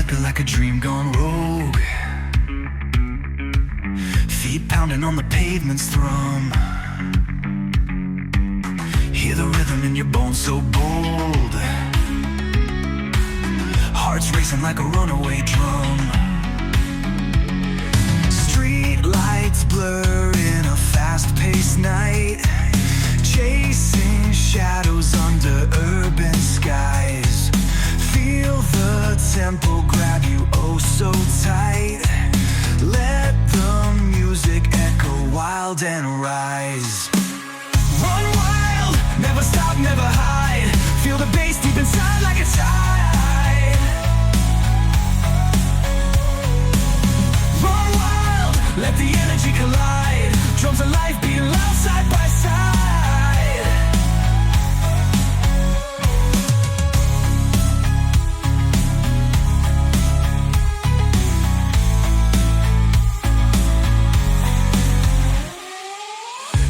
sleeping like a dream gone rogue. Feet pounding on the pavement's thrum. Hear the rhythm in your bones so bold. Hearts racing like a runaway drum. Street lights blur in a fast-paced night, chasing shadows under urban skies. Feel the tempo grab you oh so tight. Let the music echo wild and rise. Run wild, never stop, never hide. Feel the bass deep inside like a tide. Run wild, let the energy collide. Drums of life beating loud side by side.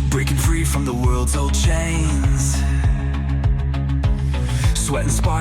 Breaking free from the world's old chains. Sweat and spark